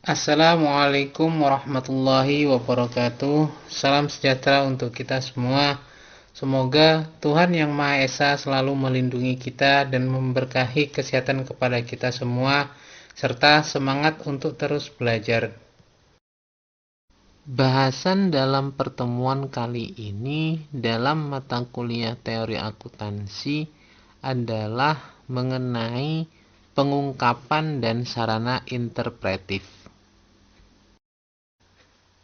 Assalamualaikum warahmatullahi wabarakatuh. Salam sejahtera untuk kita semua. Semoga Tuhan Yang Maha Esa selalu melindungi kita dan memberkahi kesehatan kepada kita semua, serta semangat untuk terus belajar. Bahasan dalam pertemuan kali ini dalam mata kuliah teori akuntansi adalah mengenai pengungkapan dan sarana interpretif.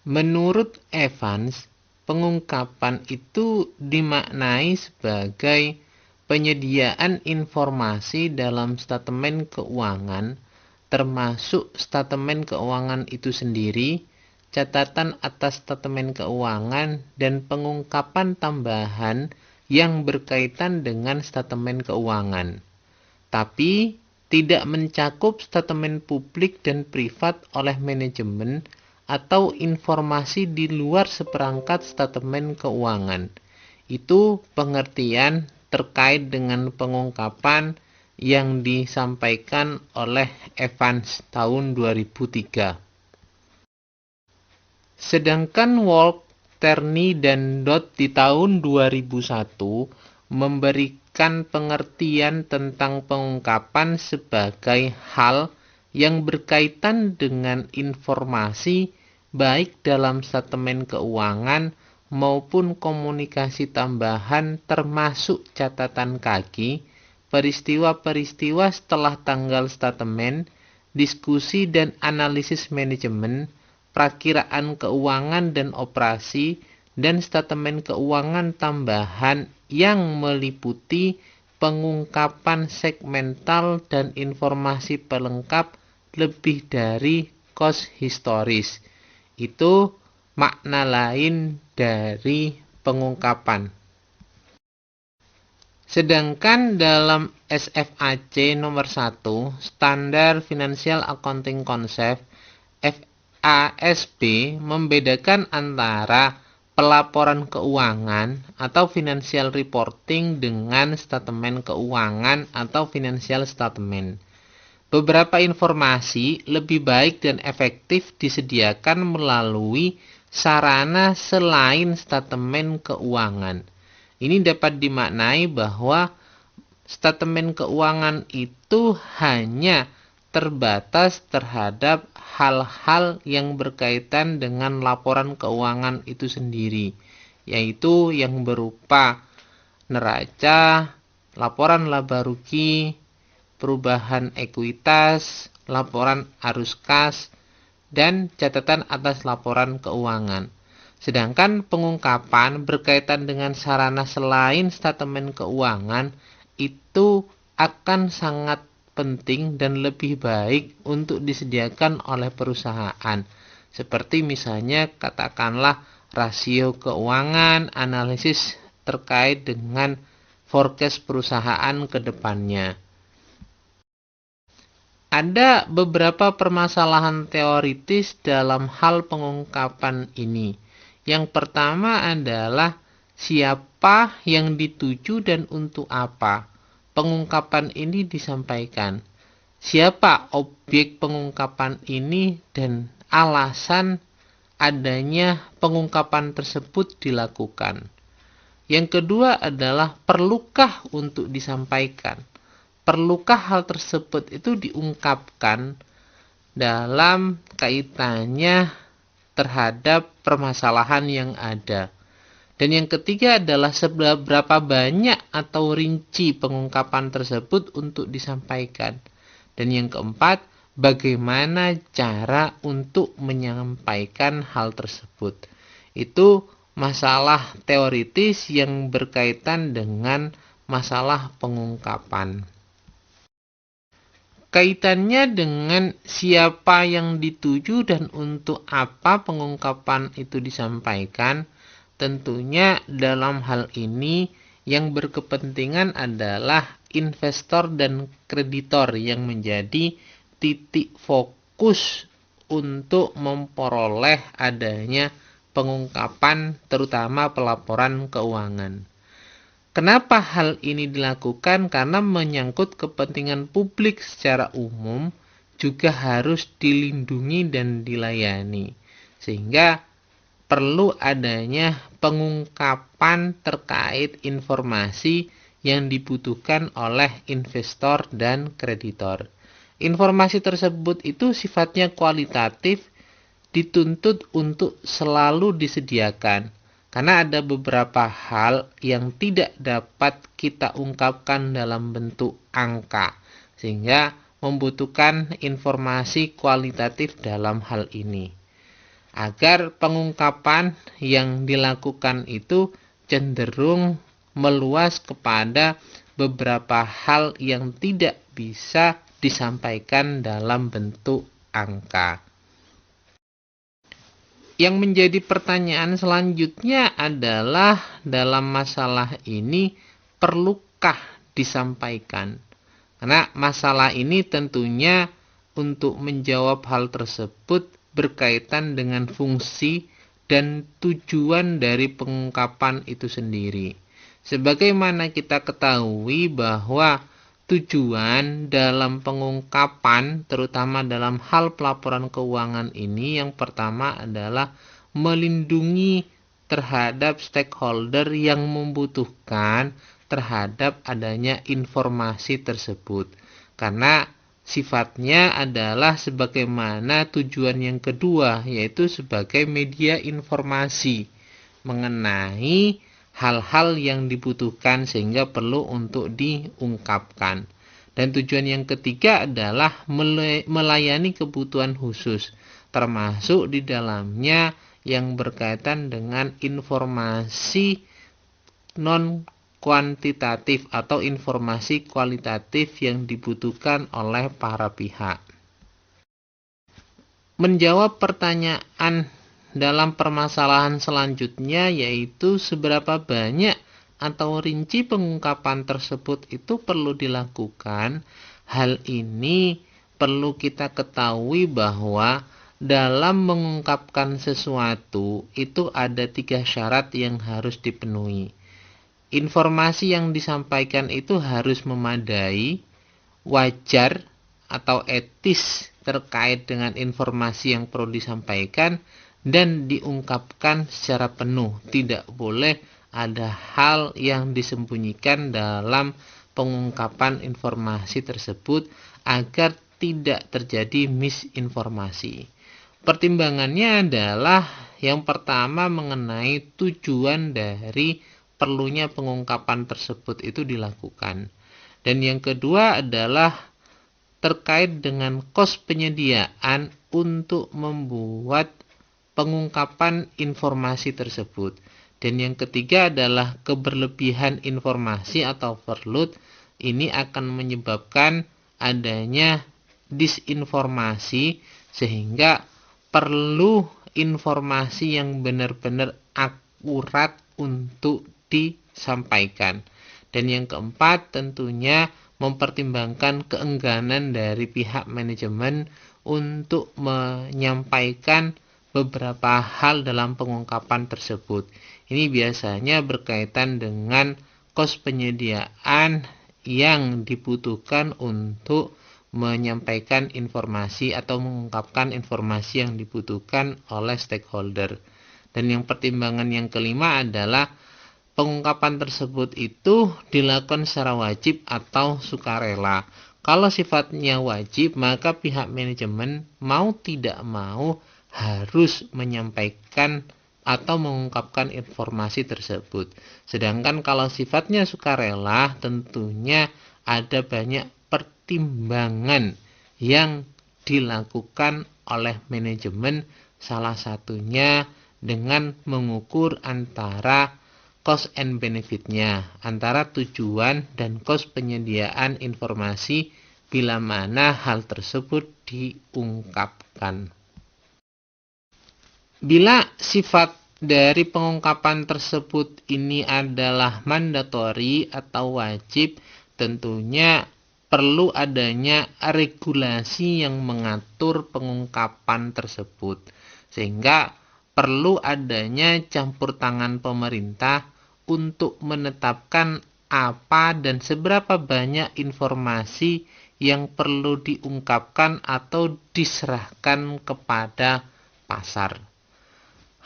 Menurut Evans, pengungkapan itu dimaknai sebagai penyediaan informasi dalam statemen keuangan, termasuk statemen keuangan itu sendiri, catatan atas statemen keuangan, dan pengungkapan tambahan yang berkaitan dengan statemen keuangan. Tapi tidak mencakup statemen publik dan privat oleh manajemen atau informasi di luar seperangkat statemen keuangan. Itu pengertian terkait dengan pengungkapan yang disampaikan oleh Evans tahun 2003. Sedangkan Wolk, Terni, dan Dot di tahun 2001 memberikan pengertian tentang pengungkapan sebagai hal yang berkaitan dengan informasi baik dalam statemen keuangan maupun komunikasi tambahan termasuk catatan kaki, peristiwa-peristiwa setelah tanggal statemen, diskusi dan analisis manajemen, prakiraan keuangan dan operasi, dan statemen keuangan tambahan yang meliputi pengungkapan segmental dan informasi pelengkap lebih dari kos historis. Itu makna lain dari pengungkapan. Sedangkan dalam SFAC nomor 1, Standar Financial Accounting Concept, FASB membedakan antara pelaporan keuangan atau financial reporting dengan statemen keuangan atau financial statement. Beberapa informasi lebih baik dan efektif disediakan melalui sarana selain statemen keuangan. Ini dapat dimaknai bahwa statemen keuangan itu hanya terbatas terhadap hal-hal yang berkaitan dengan laporan keuangan itu sendiri, yaitu yang berupa neraca, laporan laba rugi, perubahan ekuitas, laporan arus kas, dan catatan atas laporan keuangan. Sedangkan pengungkapan berkaitan dengan sarana selain statemen keuangan itu akan sangat penting dan lebih baik untuk disediakan oleh perusahaan. Seperti misalnya katakanlah rasio keuangan, analisis terkait dengan forecast perusahaan ke depannya. Ada beberapa permasalahan teoritis dalam hal pengungkapan ini. Yang pertama adalah siapa yang dituju dan untuk apa pengungkapan ini disampaikan. Siapa objek pengungkapan ini dan alasan adanya pengungkapan tersebut dilakukan. Yang kedua adalah perlukah untuk disampaikan. Perlukah hal tersebut itu diungkapkan dalam kaitannya terhadap permasalahan yang ada. Dan yang ketiga adalah seberapa banyak atau rinci pengungkapan tersebut untuk disampaikan. Dan yang keempat, bagaimana cara untuk menyampaikan hal tersebut. Itu masalah teoritis yang berkaitan dengan masalah pengungkapan. Kaitannya dengan siapa yang dituju dan untuk apa pengungkapan itu disampaikan, tentunya dalam hal ini yang berkepentingan adalah investor dan kreditor yang menjadi titik fokus untuk memperoleh adanya pengungkapan terutama pelaporan keuangan. Kenapa hal ini dilakukan? Karena menyangkut kepentingan publik secara umum juga harus dilindungi dan dilayani. Sehingga perlu adanya pengungkapan terkait informasi yang dibutuhkan oleh investor dan kreditor. Informasi tersebut itu sifatnya kualitatif, dituntut untuk selalu disediakan. Karena ada beberapa hal yang tidak dapat kita ungkapkan dalam bentuk angka, sehingga membutuhkan informasi kualitatif dalam hal ini. Agar pengungkapan yang dilakukan itu cenderung meluas kepada beberapa hal yang tidak bisa disampaikan dalam bentuk angka. Yang menjadi pertanyaan selanjutnya adalah dalam masalah ini perlukah disampaikan? Karena masalah ini tentunya untuk menjawab hal tersebut berkaitan dengan fungsi dan tujuan dari pengungkapan itu sendiri. Sebagaimana kita ketahui bahwa tujuan dalam pengungkapan, terutama dalam hal pelaporan keuangan ini, yang pertama adalah melindungi terhadap stakeholder yang membutuhkan terhadap adanya informasi tersebut. Karena sifatnya adalah sebagaimana tujuan yang kedua, yaitu sebagai media informasi mengenai hal-hal yang dibutuhkan sehingga perlu untuk diungkapkan. Dan tujuan yang ketiga adalah melayani kebutuhan khusus, termasuk di dalamnya yang berkaitan dengan informasi non kuantitatif atau informasi kualitatif yang dibutuhkan oleh para pihak. Menjawab pertanyaan dalam permasalahan selanjutnya, yaitu seberapa banyak atau rinci pengungkapan tersebut itu perlu dilakukan. Hal ini perlu kita ketahui bahwa dalam mengungkapkan sesuatu itu ada 3 syarat yang harus dipenuhi. Informasi yang disampaikan itu harus memadai, wajar atau etis terkait dengan informasi yang perlu disampaikan, dan diungkapkan secara penuh. Tidak boleh ada hal yang disembunyikan dalam pengungkapan informasi tersebut agar tidak terjadi misinformasi. Pertimbangannya adalah yang pertama mengenai tujuan dari perlunya pengungkapan tersebut itu dilakukan. Dan yang kedua adalah terkait dengan kos penyediaan untuk membuat pengungkapan informasi tersebut. Dan yang ketiga adalah keberlebihan informasi atau overload. Ini akan menyebabkan adanya disinformasi, sehingga perlu informasi yang benar-benar akurat untuk disampaikan. Dan yang keempat tentunya mempertimbangkan keengganan dari pihak manajemen untuk menyampaikan beberapa hal dalam pengungkapan tersebut. Ini biasanya berkaitan dengan kos penyediaan yang dibutuhkan untuk menyampaikan informasi atau mengungkapkan informasi yang dibutuhkan oleh stakeholder. Dan yang pertimbangan yang kelima adalah pengungkapan tersebut itu dilakukan secara wajib atau sukarela. Kalau sifatnya wajib, maka pihak manajemen mau tidak mau harus menyampaikan atau mengungkapkan informasi tersebut. Sedangkan kalau sifatnya sukarela, tentunya ada banyak pertimbangan yang dilakukan oleh manajemen, salah satunya dengan mengukur antara cost and benefit-nya, antara tujuan dan cost penyediaan informasi bila mana hal tersebut diungkapkan. Bila sifat dari pengungkapan tersebut ini adalah mandatori atau wajib, tentunya perlu adanya regulasi yang mengatur pengungkapan tersebut, sehingga perlu adanya campur tangan pemerintah untuk menetapkan apa dan seberapa banyak informasi yang perlu diungkapkan atau diserahkan kepada pasar.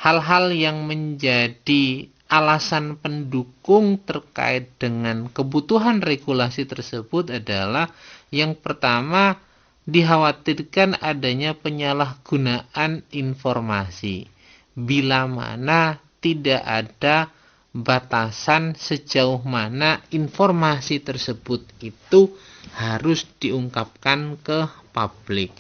Hal-hal yang menjadi alasan pendukung terkait dengan kebutuhan regulasi tersebut adalah yang pertama, dikhawatirkan adanya penyalahgunaan informasi. Bila mana tidak ada batasan sejauh mana informasi tersebut itu harus diungkapkan ke publik.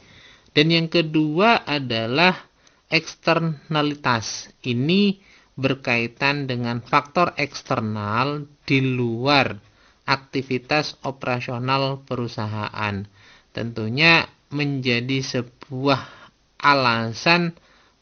Dan yang kedua adalah eksternalitas. Ini berkaitan dengan faktor eksternal di luar aktivitas operasional perusahaan. Tentunya menjadi sebuah alasan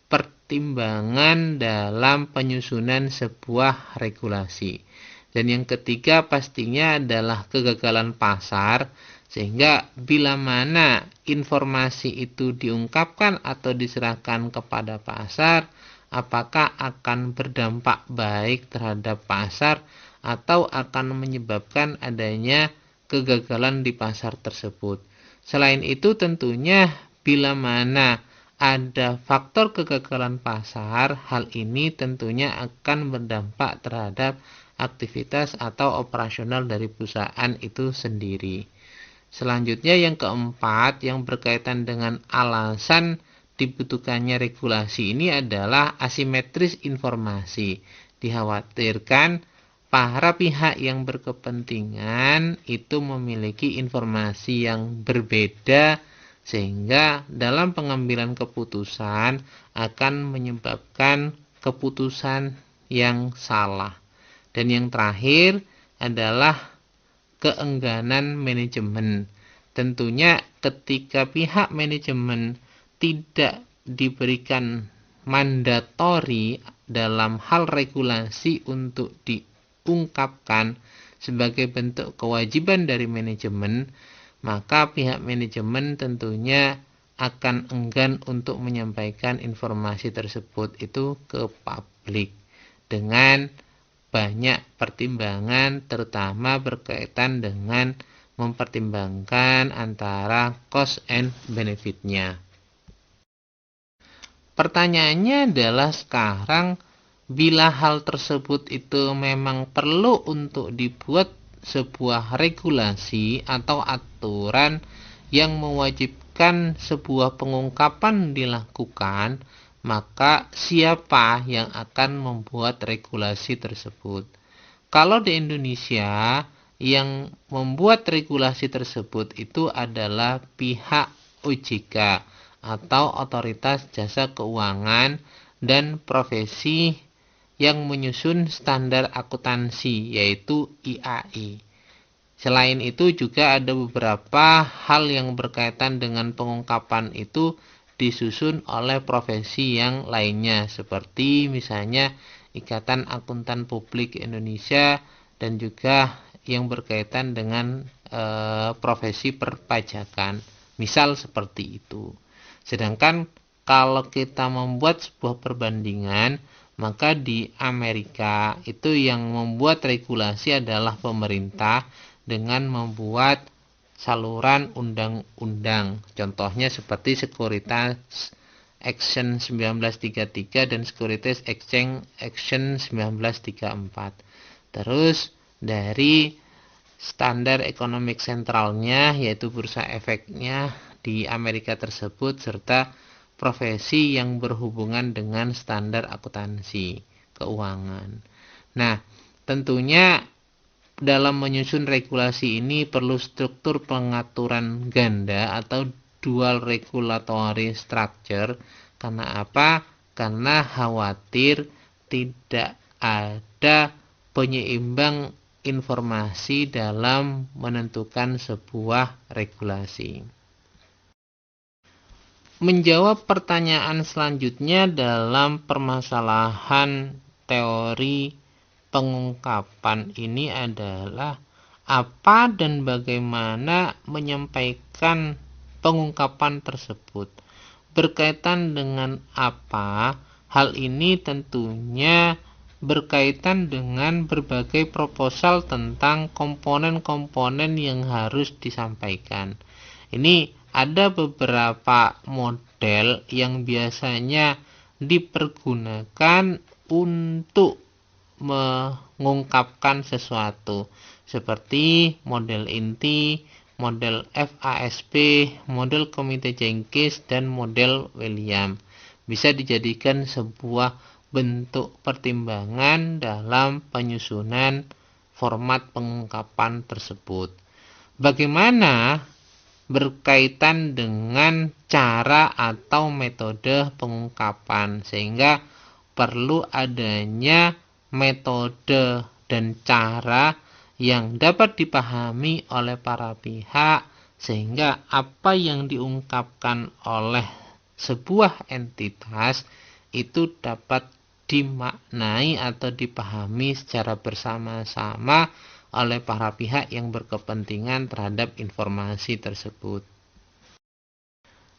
pertimbangan dalam penyusunan sebuah regulasi. Dan yang ketiga pastinya adalah kegagalan pasar, sehingga bila mana informasi itu diungkapkan atau diserahkan kepada pasar, apakah akan berdampak baik terhadap pasar atau akan menyebabkan adanya kegagalan di pasar tersebut. Selain itu tentunya bila mana ada faktor kegagalan pasar, hal ini tentunya akan berdampak terhadap aktivitas atau operasional dari perusahaan itu sendiri. Selanjutnya yang keempat yang berkaitan dengan alasan dibutuhkannya regulasi ini adalah asimetris informasi. Dikhawatirkan para pihak yang berkepentingan itu memiliki informasi yang berbeda, sehingga dalam pengambilan keputusan akan menyebabkan keputusan yang salah. Dan yang terakhir adalah keengganan manajemen. Tentunya ketika pihak manajemen tidak diberikan mandatori dalam hal regulasi untuk diungkapkan sebagai bentuk kewajiban dari manajemen, maka pihak manajemen tentunya akan enggan untuk menyampaikan informasi tersebut itu ke publik dengan banyak pertimbangan, terutama berkaitan dengan mempertimbangkan antara cost and benefit-nya. Pertanyaannya adalah sekarang, bila hal tersebut itu memang perlu untuk dibuat sebuah regulasi atau aturan yang mewajibkan sebuah pengungkapan dilakukan, maka siapa yang akan membuat regulasi tersebut? Kalau di Indonesia, yang membuat regulasi tersebut itu adalah pihak OJK atau Otoritas Jasa Keuangan dan profesi yang menyusun standar akuntansi, yaitu IAI. Selain itu juga ada beberapa hal yang berkaitan dengan pengungkapan itu disusun oleh profesi yang lainnya, seperti misalnya Ikatan Akuntan Publik Indonesia dan juga yang berkaitan dengan profesi perpajakan, misal seperti itu. Sedangkan kalau kita membuat sebuah perbandingan, maka di Amerika itu yang membuat regulasi adalah pemerintah dengan membuat saluran undang-undang. Contohnya seperti Securities Action 1933 dan Securities Action 1934. Terus dari standar ekonomik sentralnya, yaitu bursa efeknya di Amerika tersebut, serta profesi yang berhubungan dengan standar akuntansi keuangan. Nah, tentunya dalam menyusun regulasi ini perlu struktur pengaturan ganda atau dual regulatory structure. Karena apa? Karena khawatir tidak ada penyeimbang informasi dalam menentukan sebuah regulasi. Menjawab pertanyaan selanjutnya dalam permasalahan teori pengungkapan ini adalah apa dan bagaimana menyampaikan pengungkapan tersebut. Berkaitan dengan apa? Hal ini tentunya berkaitan dengan berbagai proposal tentang komponen-komponen yang harus disampaikan. Ini ada beberapa model yang biasanya dipergunakan untuk mengungkapkan sesuatu, seperti model inti, model FASB, model komite Jenkins, dan model William. Bisa dijadikan sebuah bentuk pertimbangan dalam penyusunan format pengungkapan tersebut. Bagaimana berkaitan dengan cara atau metode pengungkapan, sehingga perlu adanya metode dan cara yang dapat dipahami oleh para pihak, sehingga apa yang diungkapkan oleh sebuah entitas itu dapat dimaknai atau dipahami secara bersama-sama oleh para pihak yang berkepentingan terhadap informasi tersebut.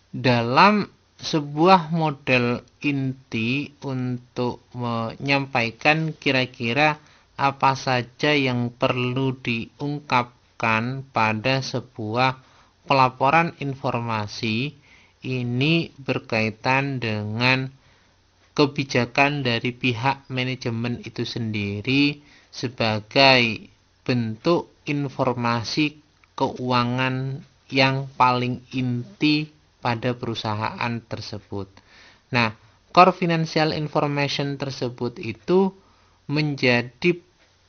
Dalam sebuah model inti untuk menyampaikan kira-kira apa saja yang perlu diungkapkan pada sebuah pelaporan informasi, ini berkaitan dengan kebijakan dari pihak manajemen itu sendiri sebagai bentuk informasi keuangan yang paling inti pada perusahaan tersebut. Nah, core financial information tersebut itu menjadi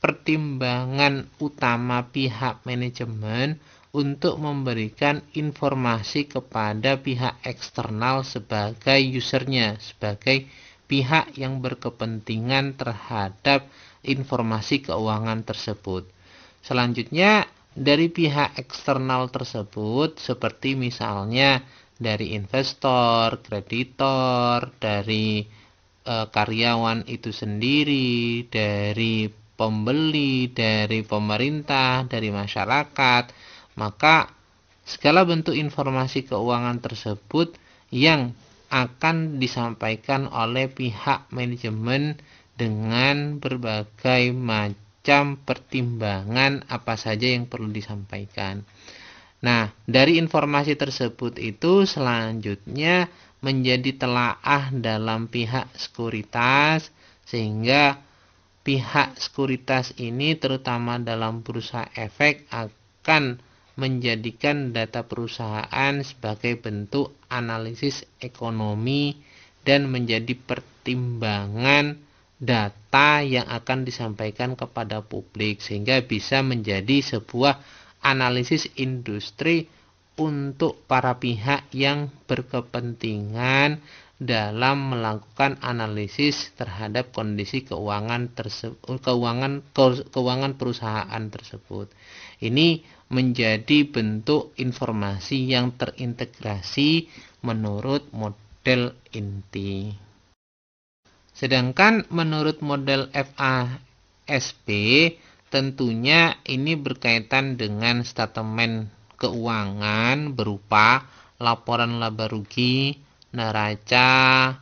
pertimbangan utama pihak manajemen untuk memberikan informasi kepada pihak eksternal sebagai usernya, sebagai pihak yang berkepentingan terhadap informasi keuangan tersebut. Selanjutnya, dari pihak eksternal tersebut, seperti misalnya dari investor, kreditor, dari karyawan itu sendiri, dari pembeli, dari pemerintah, dari masyarakat, maka segala bentuk informasi keuangan tersebut yang akan disampaikan oleh pihak manajemen dengan berbagai macam pertimbangan apa saja yang perlu disampaikan. Nah, dari informasi tersebut itu selanjutnya menjadi telaah dalam pihak sekuritas, sehingga pihak sekuritas ini terutama dalam bursa efek akan menjadikan data perusahaan sebagai bentuk analisis ekonomi dan menjadi pertimbangan data yang akan disampaikan kepada publik, sehingga bisa menjadi sebuah analisis industri untuk para pihak yang berkepentingan dalam melakukan analisis terhadap kondisi keuangan perusahaan tersebut. Ini menjadi bentuk informasi yang terintegrasi menurut model inti. Sedangkan menurut model FASB, tentunya ini berkaitan dengan statement keuangan berupa laporan laba rugi, neraca,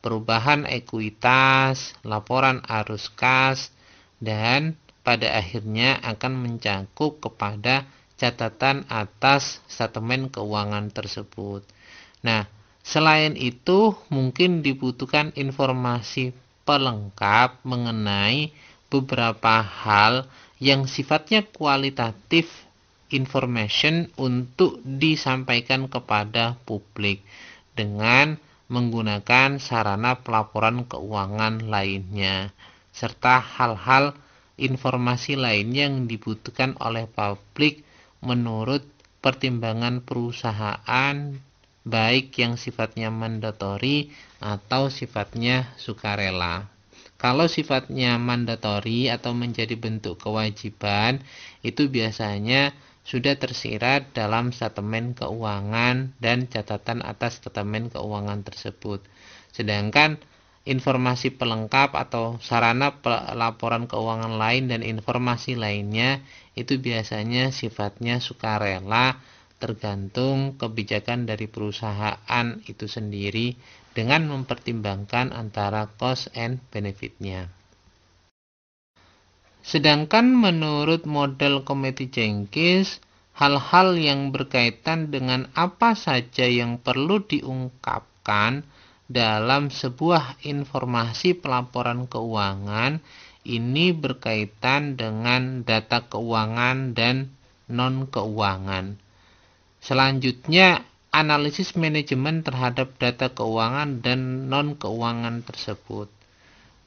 perubahan ekuitas, laporan arus kas, dan pada akhirnya akan mencakup kepada catatan atas statement keuangan tersebut. Nah, selain itu mungkin dibutuhkan informasi pelengkap mengenai beberapa hal yang sifatnya kualitatif information untuk disampaikan kepada publik dengan menggunakan sarana pelaporan keuangan lainnya, serta hal-hal informasi lainnya yang dibutuhkan oleh publik menurut pertimbangan perusahaan, baik yang sifatnya mandatori atau sifatnya sukarela. Kalau sifatnya mandatori atau menjadi bentuk kewajiban, itu biasanya sudah tersirat dalam statement keuangan dan catatan atas statement keuangan tersebut. Sedangkan informasi pelengkap atau sarana laporan keuangan lain dan informasi lainnya itu biasanya sifatnya sukarela, tergantung kebijakan dari perusahaan itu sendiri dengan mempertimbangkan antara cost and benefit-nya. Sedangkan menurut model komite Jenkins, hal-hal yang berkaitan dengan apa saja yang perlu diungkapkan dalam sebuah informasi pelaporan keuangan. Ini berkaitan dengan data keuangan dan non-keuangan. Selanjutnya, analisis manajemen terhadap data keuangan dan non-keuangan tersebut.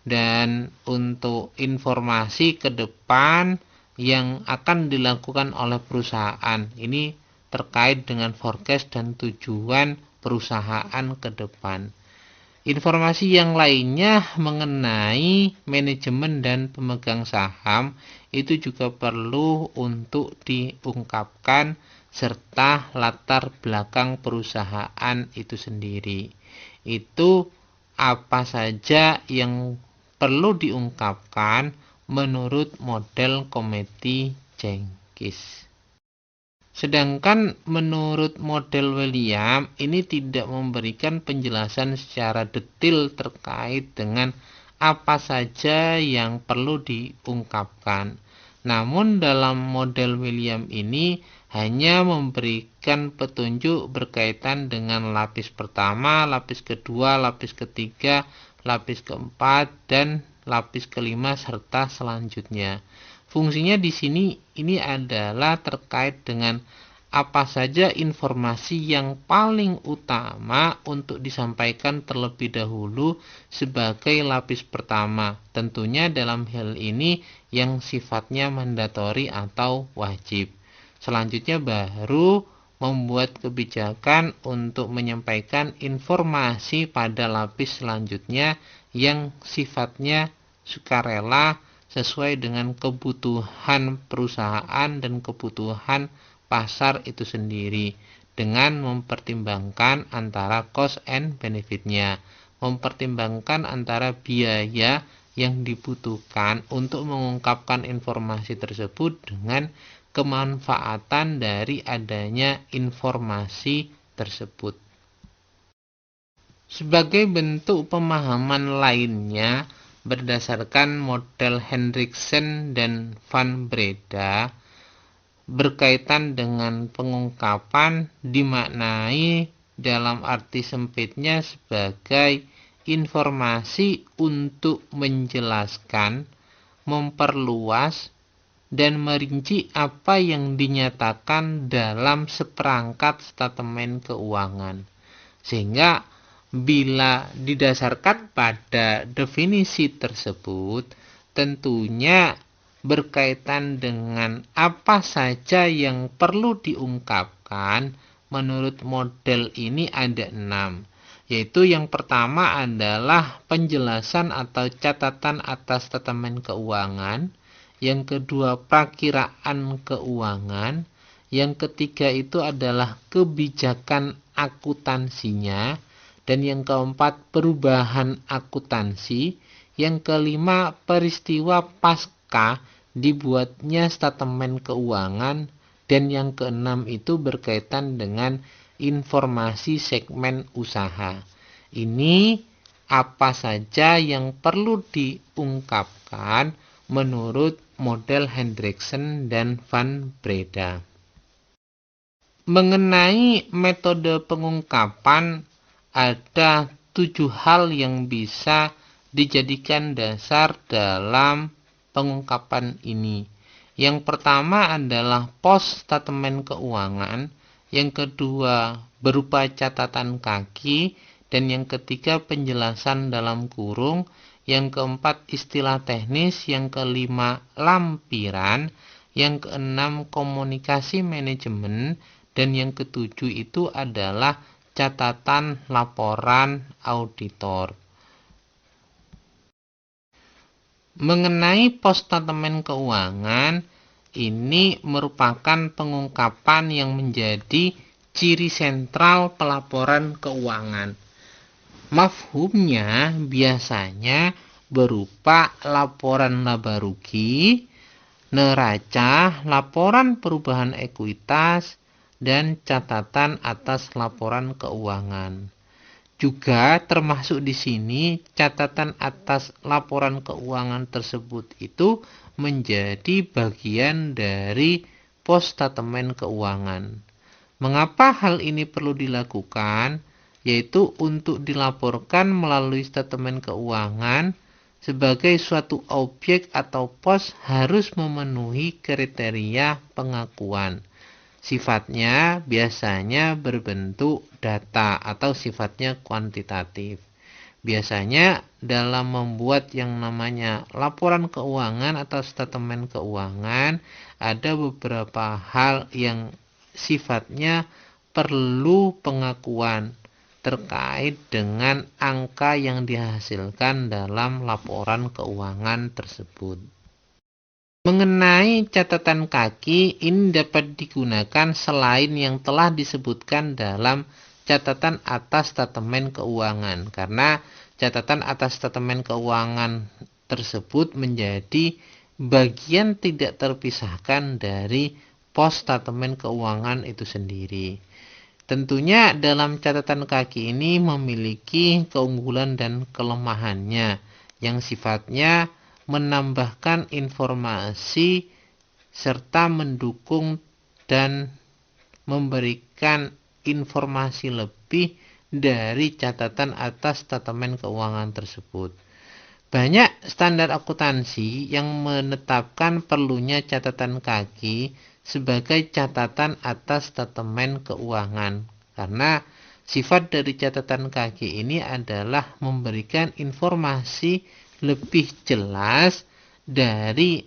Dan untuk informasi ke depan yang akan dilakukan oleh perusahaan, ini terkait dengan forecast dan tujuan perusahaan ke depan. Informasi yang lainnya mengenai manajemen dan pemegang saham itu juga perlu untuk diungkapkan, serta latar belakang perusahaan itu sendiri. Itu apa saja yang perlu diungkapkan menurut model Kometi Jenkins. Sedangkan menurut model William, ini tidak memberikan penjelasan secara detail terkait dengan apa saja yang perlu diungkapkan. Namun dalam model William ini hanya memberikan petunjuk berkaitan dengan lapis pertama, lapis kedua, lapis ketiga, lapis keempat, dan lapis kelima serta selanjutnya. Fungsinya di sini ini adalah terkait dengan apa saja informasi yang paling utama untuk disampaikan terlebih dahulu sebagai lapis pertama. Tentunya dalam hal ini yang sifatnya mandatori atau wajib. Selanjutnya baru membuat kebijakan untuk menyampaikan informasi pada lapis selanjutnya yang sifatnya sukarela sesuai dengan kebutuhan perusahaan dan kebutuhan pasar itu sendiri, dengan mempertimbangkan antara cost and benefit-nya, mempertimbangkan antara biaya yang dibutuhkan untuk mengungkapkan informasi tersebut dengan kemanfaatan dari adanya informasi tersebut. Sebagai bentuk pemahaman lainnya, berdasarkan model Hendriksen dan Van Breda, berkaitan dengan pengungkapan dimaknai dalam arti sempitnya sebagai informasi untuk menjelaskan, memperluas, dan merinci apa yang dinyatakan dalam seperangkat statement keuangan. Sehingga bila didasarkan pada definisi tersebut, tentunya berkaitan dengan apa saja yang perlu diungkapkan. Menurut model ini ada 6, yaitu yang pertama adalah penjelasan atau catatan atas statement keuangan, yang kedua prakiraan keuangan, yang ketiga itu adalah kebijakan akuntansinya, dan yang keempat perubahan akuntansi, yang kelima peristiwa pasca dibuatnya statement keuangan, dan yang keenam itu berkaitan dengan informasi segmen usaha. Ini apa saja yang perlu diungkapkan menurut model Hendriksen dan Van Breda. Mengenai metode pengungkapan, ada 7 hal yang bisa dijadikan dasar dalam pengungkapan ini. Yang pertama adalah post statement keuangan, yang kedua berupa catatan kaki, dan yang ketiga penjelasan dalam kurung, yang keempat istilah teknis, yang kelima lampiran, yang keenam komunikasi manajemen, dan yang ketujuh itu adalah catatan laporan auditor. Mengenai post statement keuangan, ini merupakan pengungkapan yang menjadi ciri sentral pelaporan keuangan. Mafhumnya biasanya berupa laporan laba rugi, neraca, laporan perubahan ekuitas, dan catatan atas laporan keuangan. Juga termasuk di sini catatan atas laporan keuangan tersebut itu menjadi bagian dari pos statemen keuangan. Mengapa hal ini perlu dilakukan? Yaitu untuk dilaporkan melalui statemen keuangan sebagai suatu objek atau pos harus memenuhi kriteria pengakuan. Sifatnya biasanya berbentuk data atau sifatnya kuantitatif. Biasanya dalam membuat yang namanya laporan keuangan atau statemen keuangan, ada beberapa hal yang sifatnya perlu pengakuan terkait dengan angka yang dihasilkan dalam laporan keuangan tersebut. Mengenai catatan kaki, ini dapat digunakan selain yang telah disebutkan dalam catatan atas statemen keuangan, karena catatan atas statemen keuangan tersebut menjadi bagian tidak terpisahkan dari pos statemen keuangan itu sendiri. Tentunya dalam catatan kaki ini memiliki keunggulan dan kelemahannya yang sifatnya menambahkan informasi serta mendukung dan memberikan informasi lebih dari catatan atas statemen keuangan tersebut. Banyak standar akuntansi yang menetapkan perlunya catatan kaki sebagai catatan atas statemen keuangan, karena sifat dari catatan kaki ini adalah memberikan informasi lebih jelas dari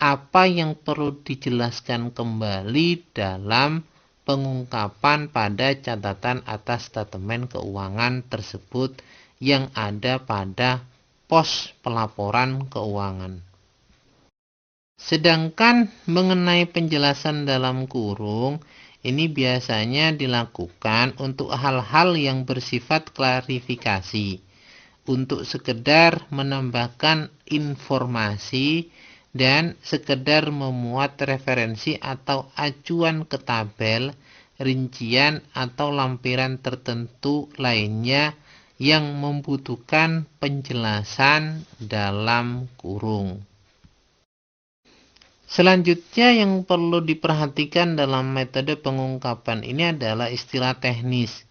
apa yang perlu dijelaskan kembali dalam pengungkapan pada catatan atas statemen keuangan tersebut yang ada pada pos pelaporan keuangan. Sedangkan mengenai penjelasan dalam kurung, ini biasanya dilakukan untuk hal-hal yang bersifat klarifikasi, untuk sekedar menambahkan informasi dan sekedar memuat referensi atau acuan ke tabel, rincian atau lampiran tertentu lainnya yang membutuhkan penjelasan dalam kurung. Selanjutnya yang perlu diperhatikan dalam metode pengungkapan ini adalah istilah teknis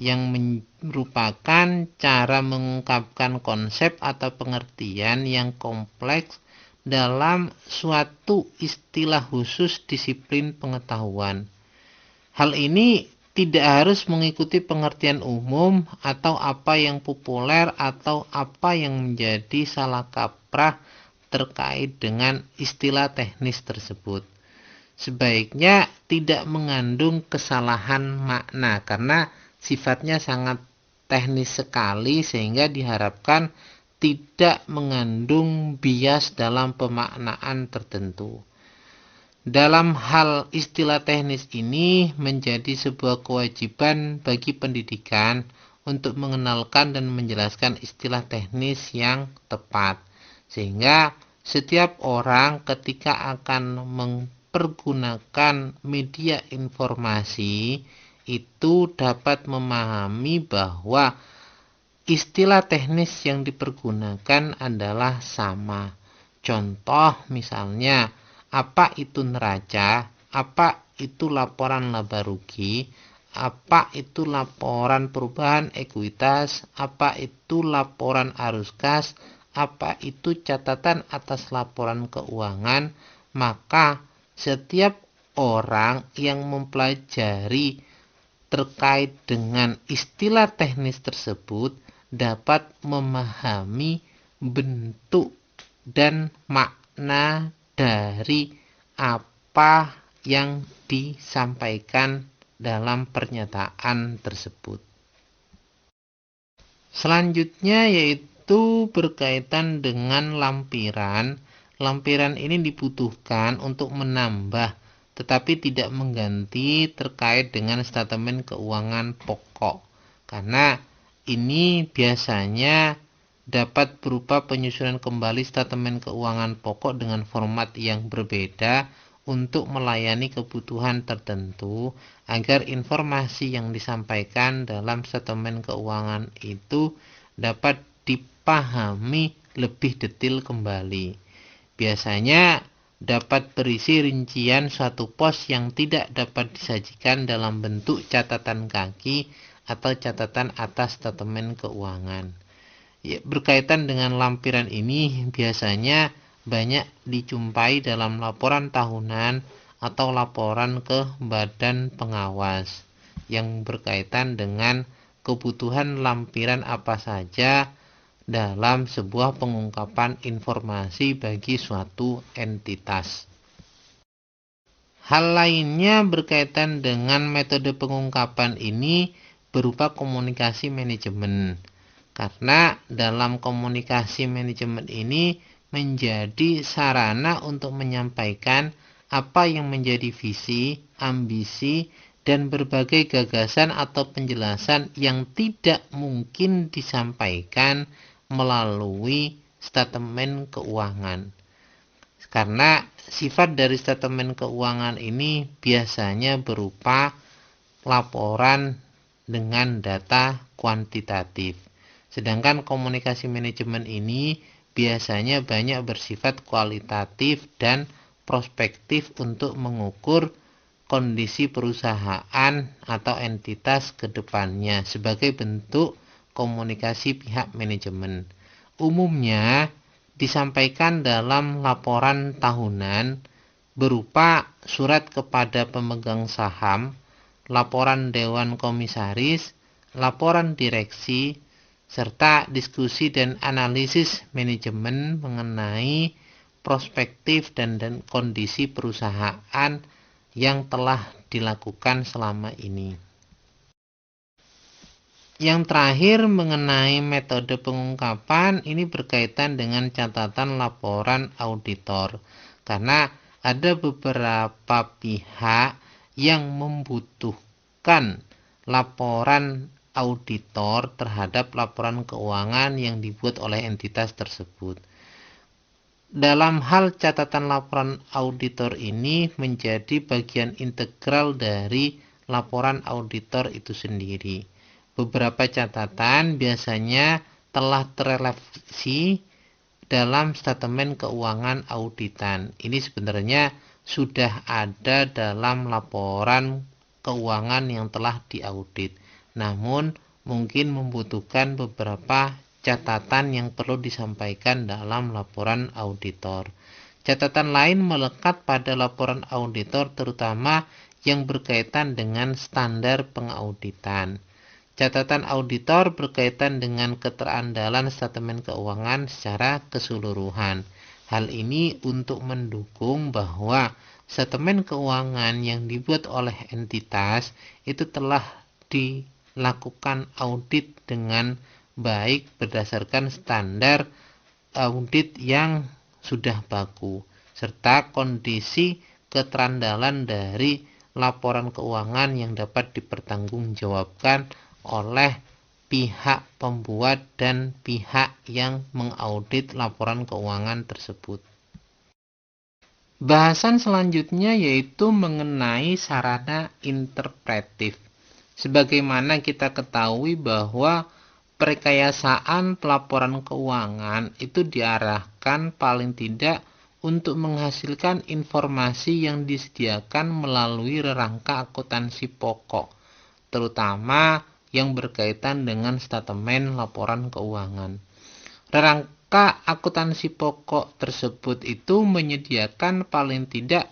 yang merupakan cara mengungkapkan konsep atau pengertian yang kompleks dalam suatu istilah khusus disiplin pengetahuan. Hal ini tidak harus mengikuti pengertian umum atau apa yang populer atau apa yang menjadi salah kaprah terkait dengan istilah teknis tersebut. Sebaiknya tidak mengandung kesalahan makna karena sifatnya sangat teknis sekali sehingga diharapkan tidak mengandung bias dalam pemaknaan tertentu. Dalam hal istilah teknis ini menjadi sebuah kewajiban bagi pendidikan untuk mengenalkan dan menjelaskan istilah teknis yang tepat. Sehingga setiap orang ketika akan mempergunakan media informasi itu dapat memahami bahwa istilah teknis yang dipergunakan adalah sama. Contoh misalnya, apa itu neraca, apa itu laporan laba rugi, apa itu laporan perubahan ekuitas, apa itu laporan arus kas, apa itu catatan atas laporan keuangan, maka setiap orang yang mempelajari terkait dengan istilah teknis tersebut dapat memahami bentuk dan makna dari apa yang disampaikan dalam pernyataan tersebut. Selanjutnya yaitu berkaitan dengan lampiran. Lampiran ini dibutuhkan untuk menambah tetapi tidak mengganti terkait dengan statemen keuangan pokok. Karena ini biasanya dapat berupa penyusunan kembali statemen keuangan pokok dengan format yang berbeda untuk melayani kebutuhan tertentu agar informasi yang disampaikan dalam statemen keuangan itu dapat dipahami lebih detail kembali. Biasanya dapat berisi rincian suatu pos yang tidak dapat disajikan dalam bentuk catatan kaki atau catatan atas statemen keuangan. Ya, berkaitan dengan lampiran ini biasanya banyak dijumpai dalam laporan tahunan atau laporan ke badan pengawas yang berkaitan dengan kebutuhan lampiran apa saja dalam sebuah pengungkapan informasi bagi suatu entitas. Hal lainnya berkaitan dengan metode pengungkapan ini berupa komunikasi manajemen. Karena dalam komunikasi manajemen ini menjadi sarana untuk menyampaikan apa yang menjadi visi, ambisi, dan berbagai gagasan atau penjelasan yang tidak mungkin disampaikan melalui statemen keuangan. Karena sifat dari statemen keuangan ini biasanya berupa laporan dengan data kuantitatif. Sedangkan komunikasi manajemen ini biasanya banyak bersifat kualitatif dan prospektif untuk mengukur kondisi perusahaan atau entitas ke depannya sebagai bentuk komunikasi pihak manajemen. Umumnya disampaikan dalam laporan tahunan berupa surat kepada pemegang saham, laporan dewan komisaris, laporan direksi, serta diskusi dan analisis manajemen mengenai prospektif dan kondisi perusahaan yang telah dilakukan selama ini. Yang terakhir mengenai metode pengungkapan ini berkaitan dengan catatan laporan auditor. Karena ada beberapa pihak yang membutuhkan laporan auditor terhadap laporan keuangan yang dibuat oleh entitas tersebut. Dalam hal catatan laporan auditor ini menjadi bagian integral dari laporan auditor itu sendiri. Beberapa catatan biasanya telah terrefleksi dalam statemen keuangan auditan. Ini sebenarnya sudah ada dalam laporan keuangan yang telah diaudit. Namun mungkin membutuhkan beberapa catatan yang perlu disampaikan dalam laporan auditor. Catatan lain melekat pada laporan auditor terutama yang berkaitan dengan standar pengauditan. Catatan auditor berkaitan dengan keterandalan statemen keuangan secara keseluruhan. Hal ini untuk mendukung bahwa statemen keuangan yang dibuat oleh entitas itu telah dilakukan audit dengan baik berdasarkan standar audit yang sudah baku, serta kondisi keterandalan dari laporan keuangan yang dapat dipertanggungjawabkan oleh pihak pembuat dan pihak yang mengaudit laporan keuangan tersebut. Bahasan selanjutnya yaitu mengenai sarana interpretif. Sebagaimana kita ketahui bahwa perekayasaan pelaporan keuangan itu diarahkan paling tidak untuk menghasilkan informasi yang disediakan melalui rangka akuntansi pokok, terutama yang berkaitan dengan statemen laporan keuangan. Rangka akuntansi pokok tersebut itu menyediakan paling tidak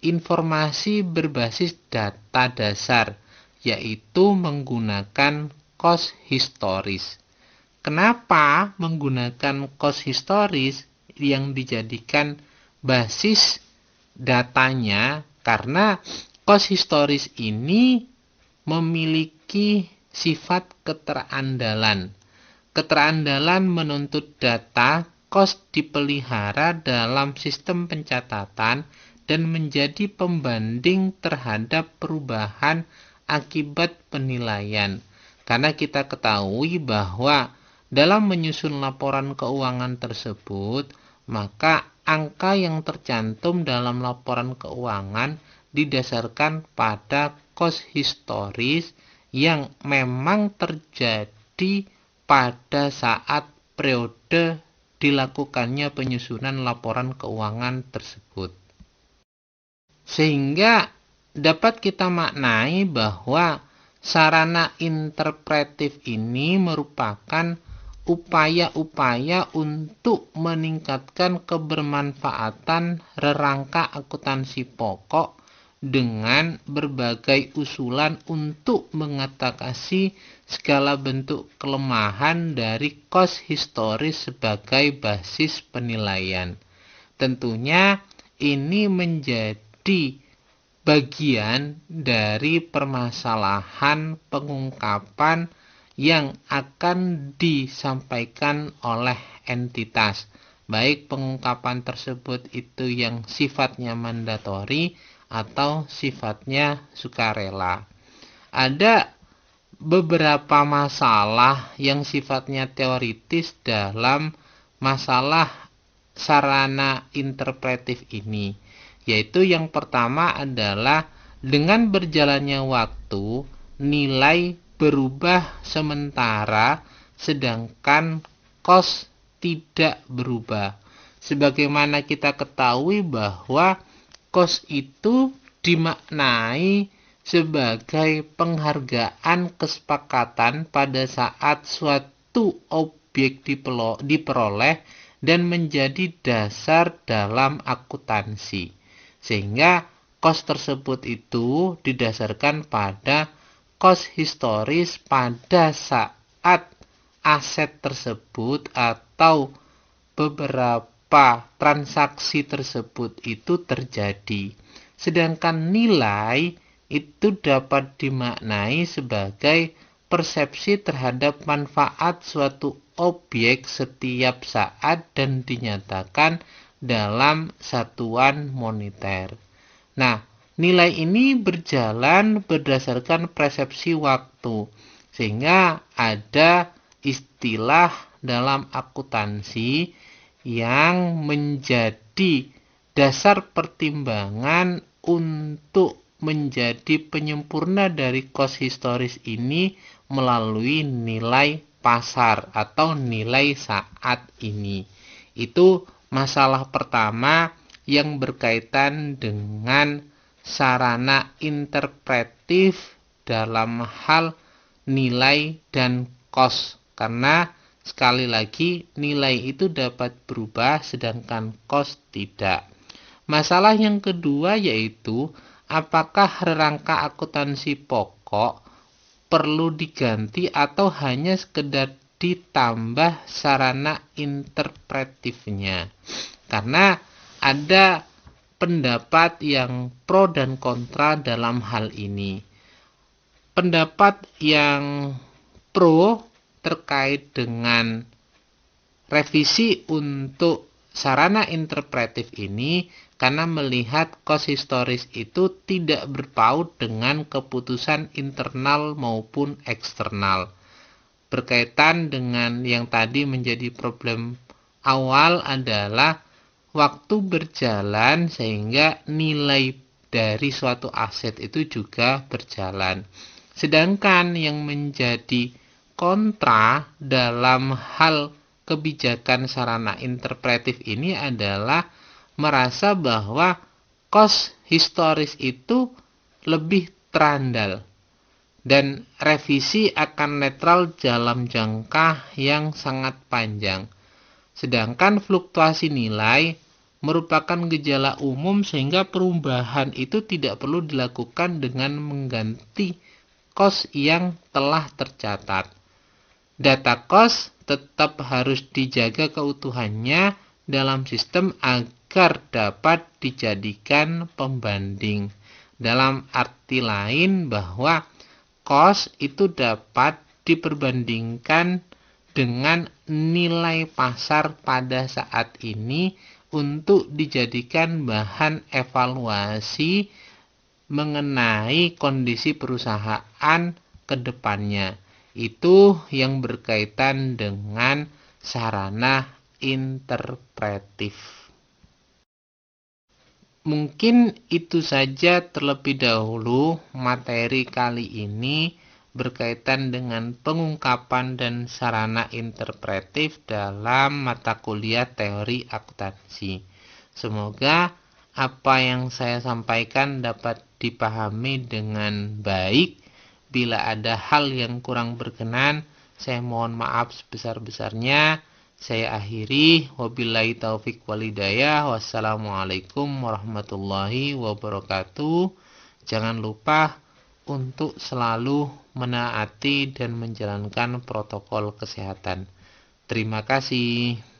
informasi berbasis data dasar, yaitu menggunakan cost historis. Kenapa menggunakan cost historis yang dijadikan basis datanya? Karena cost historis ini memiliki sifat keterandalan. Keterandalan menuntut data cost dipelihara dalam sistem pencatatan dan menjadi pembanding terhadap perubahan akibat penilaian. Karena kita ketahui bahwa dalam menyusun laporan keuangan tersebut, maka angka yang tercantum dalam laporan keuangan didasarkan pada cost historis yang memang terjadi pada saat periode dilakukannya penyusunan laporan keuangan tersebut. Sehingga dapat kita maknai bahwa sarana interpretif ini merupakan upaya-upaya untuk meningkatkan kebermanfaatan rerangka akuntansi pokok dengan berbagai usulan untuk mengatasi segala bentuk kelemahan dari kos historis sebagai basis penilaian. Tentunya ini menjadi bagian dari permasalahan pengungkapan yang akan disampaikan oleh entitas. Baik pengungkapan tersebut itu yang sifatnya mandatori atau sifatnya sukarela. Ada beberapa masalah yang sifatnya teoritis dalam masalah sarana interpretif ini, yaitu yang pertama adalah dengan berjalannya waktu nilai berubah sementara sedangkan kos tidak berubah. Sebagaimana kita ketahui bahwa kos itu dimaknai sebagai penghargaan kesepakatan pada saat suatu objek diperoleh dan menjadi dasar dalam akuntansi. Sehingga kos tersebut itu didasarkan pada kos historis pada saat aset tersebut atau beberapa transaksi tersebut itu terjadi. Sedangkan nilai itu dapat dimaknai sebagai persepsi terhadap manfaat suatu objek setiap saat dan dinyatakan dalam satuan moneter. Nah, nilai ini berjalan berdasarkan persepsi waktu, sehingga ada istilah dalam akuntansi yang menjadi dasar pertimbangan untuk menjadi penyempurna dari kos historis ini melalui nilai pasar atau nilai saat ini. Itu masalah pertama yang berkaitan dengan sarana interpretif dalam hal nilai dan kos. Karena sekali lagi nilai itu dapat berubah sedangkan kos tidak. Masalah yang kedua yaitu apakah rangka akuntansi pokok perlu diganti atau hanya sekedar ditambah sarana interpretifnya. Karena ada pendapat yang pro dan kontra dalam hal ini. Pendapat yang pro terkait dengan revisi untuk sarana interpretif ini karena melihat kos historis itu tidak berpaut dengan keputusan internal maupun eksternal. Berkaitan dengan yang tadi menjadi problem awal adalah waktu berjalan sehingga nilai dari suatu aset itu juga berjalan. Sedangkan yang menjadi kontra dalam hal kebijakan sarana interpretif ini adalah merasa bahwa kos historis itu lebih terandal dan revisi akan netral dalam jangka yang sangat panjang. Sedangkan fluktuasi nilai merupakan gejala umum sehingga perubahan itu tidak perlu dilakukan dengan mengganti kos yang telah tercatat. Data kos tetap harus dijaga keutuhannya dalam sistem agar dapat dijadikan pembanding. Dalam arti lain bahwa kos itu dapat diperbandingkan dengan nilai pasar pada saat ini untuk dijadikan bahan evaluasi mengenai kondisi perusahaan ke depannya. Itu yang berkaitan dengan sarana interpretif. Mungkin itu saja terlebih dahulu materi kali ini berkaitan dengan pengungkapan dan sarana interpretif dalam mata kuliah teori akuntansi. Semoga apa yang saya sampaikan dapat dipahami dengan baik. Bila ada hal yang kurang berkenan, saya mohon maaf sebesar-besarnya. Saya akhiri, wabillahi taufik walhidayah. Wassalamualaikum warahmatullahi wabarakatuh. Jangan lupa untuk selalu menaati dan menjalankan protokol kesehatan. Terima kasih.